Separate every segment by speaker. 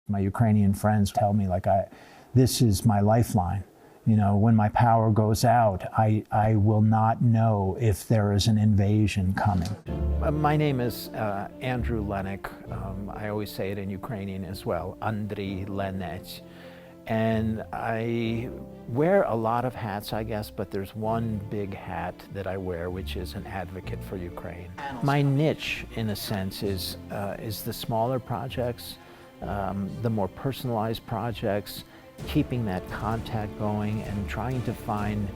Speaker 1: My Ukrainian friends tell me, like, this is my lifeline. You know, when my power goes out, I will not know if there is an invasion coming. My name is Andrew Lenec. I always say it in Ukrainian as well, Andriy Lenec. And I wear a lot of hats, I guess, but there's one big hat that I wear, which is an advocate for Ukraine. My niche, in a sense, is the smaller projects, the more personalized projects, keeping that contact going and trying to find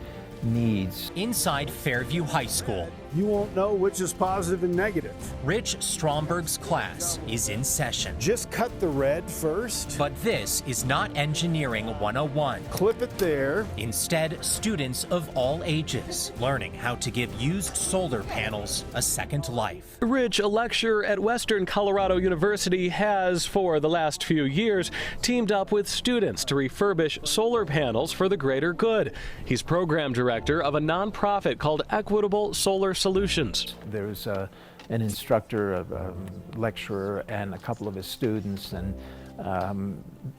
Speaker 1: needs.
Speaker 2: Inside Fairview High School,
Speaker 3: you won't know which is positive and negative.
Speaker 2: Rich Stromberg's class is in session.
Speaker 3: Just cut the red first.
Speaker 2: But this is not Engineering 101.
Speaker 3: Clip it there.
Speaker 2: Instead, students of all ages learning how to give used solar panels a second life.
Speaker 4: Rich, a lecturer at Western Colorado University, has, for the last few years, teamed up with students to refurbish solar panels for the greater good. He's program director of a nonprofit called Equitable Solar Solutions.
Speaker 1: There's an instructor, a lecturer, and a couple of his students, and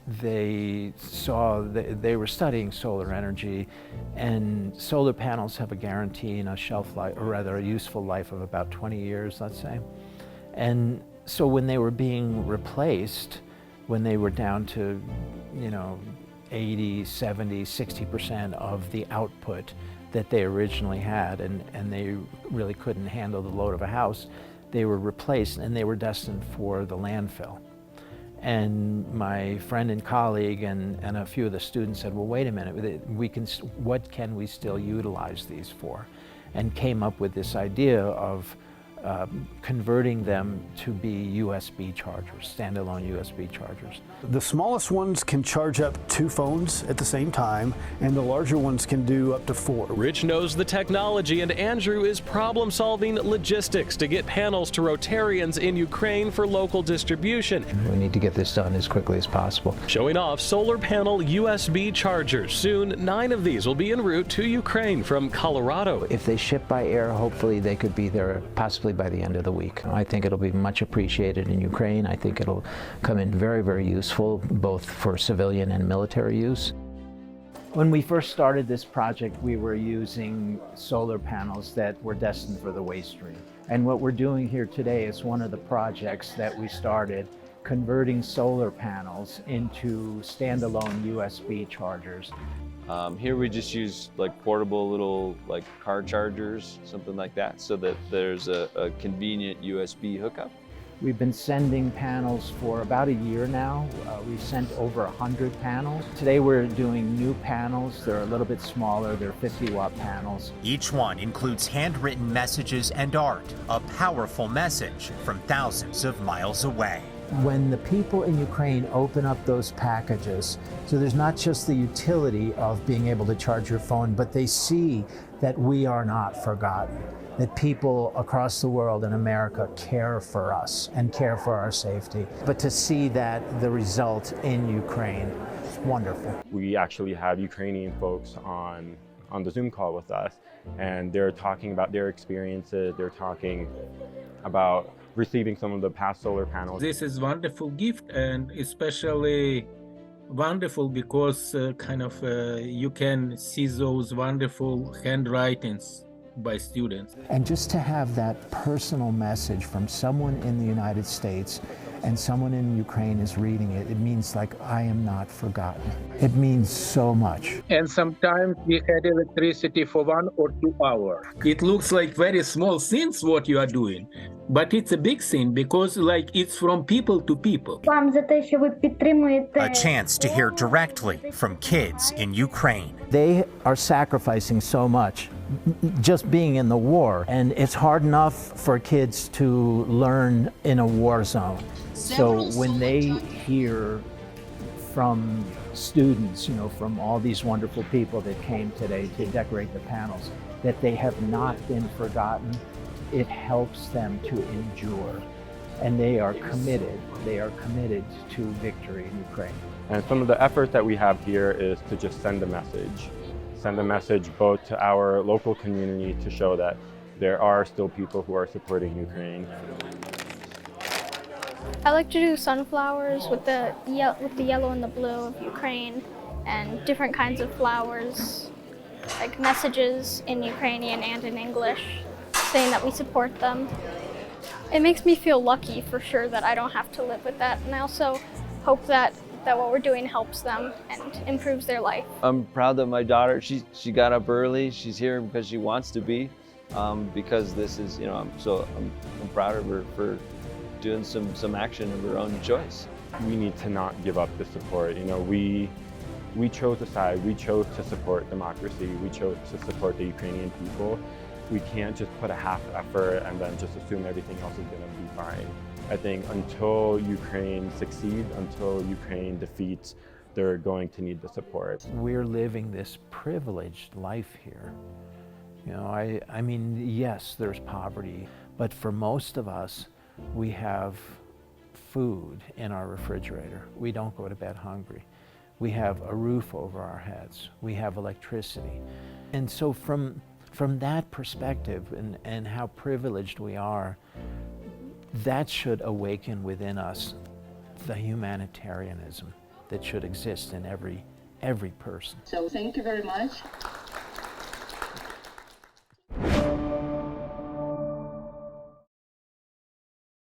Speaker 1: they were studying solar energy, and solar panels have a guarantee and a shelf life, or rather a useful life of about 20 years, let's say. And so when they were being replaced, when they were down to, 80, 70, 60% of the output that they originally had, and they really couldn't handle the load of a house, they were replaced and they were destined for the landfill. And my friend and colleague and a few of the students said, well, wait a minute, what can we still utilize these for? And came up with this idea of converting them to be USB chargers, standalone USB chargers.
Speaker 3: The smallest ones can charge up 2 phones at the same time, and the larger ones can do up to 4.
Speaker 4: Rich knows the technology, and Andrew is problem-solving logistics to get panels to Rotarians in Ukraine for local distribution.
Speaker 1: We need to get this done as quickly as possible.
Speaker 4: Showing off solar panel USB chargers. Soon, 9 of these will be en route to Ukraine from Colorado.
Speaker 1: If they ship by air, hopefully they could be there possibly by the end of the week. I think it'll be much appreciated in Ukraine. I think it'll come in very, very useful, both for civilian and military use. When we first started this project, we were using solar panels that were destined for the waste stream. And what we're doing here today is one of the projects that we started, converting solar panels into standalone USB chargers.
Speaker 5: Here we just use like portable little like car chargers, something like that, so that there's a convenient USB hookup.
Speaker 1: We've been sending panels for about a year now. We've sent over 100 panels. Today we're doing new panels. They're a little bit smaller. They're 50-watt panels.
Speaker 2: Each one includes handwritten messages and art, a powerful message from thousands of miles away.
Speaker 1: When the people in Ukraine open up those packages, so there's not just the utility of being able to charge your phone, but they see that we are not forgotten, that people across the world in America care for us and care for our safety. But to see that the result in Ukraine is wonderful.
Speaker 6: We actually have Ukrainian folks on the Zoom call with us, and they're talking about their experiences. They're talking about receiving some of the past solar panels.
Speaker 7: This is wonderful gift, and especially wonderful because you can see those wonderful handwritings by students.
Speaker 1: And just to have that personal message from someone in the United States and someone in Ukraine is reading it, it means like, I am not forgotten. It means so much.
Speaker 7: And sometimes we had electricity for 1 or 2 hours. It looks like very small things what you are doing, but it's a big thing because like it's from people to people.
Speaker 2: A chance to hear directly from kids in Ukraine.
Speaker 1: They are sacrificing so much just being in the war, and it's hard enough for kids to learn in a war zone. So when they hear from students, from all these wonderful people that came today to decorate the panels, that they have not been forgotten, it helps them to endure. And they are committed to victory in Ukraine.
Speaker 6: And some of the efforts that we have here is to just send a message both to our local community to show that there are still people who are supporting Ukraine.
Speaker 8: I like to do sunflowers with the yellow and the blue of Ukraine, and different kinds of flowers, like messages in Ukrainian and in English, saying that we support them. It makes me feel lucky for sure that I don't have to live with that, and I also hope that what we're doing helps them and improves their life.
Speaker 5: I'm proud that my daughter, she got up early. She's here because she wants to be, because this is, you know, I'm proud of her for doing some action of her own choice.
Speaker 6: We need to not give up the support. You know, we chose a side. We chose to support democracy. We chose to support the Ukrainian people. We can't just put a half effort and then just assume everything else is going to be fine. I think until Ukraine succeeds, until Ukraine defeats, they're going to need the support.
Speaker 1: We're living this privileged life here. You know, I mean, yes, there's poverty, but for most of us, we have food in our refrigerator. We don't go to bed hungry. We have a roof over our heads. We have electricity. And so from that perspective and how privileged we are, that should awaken within us the humanitarianism that should exist in every person.
Speaker 9: So thank you very much.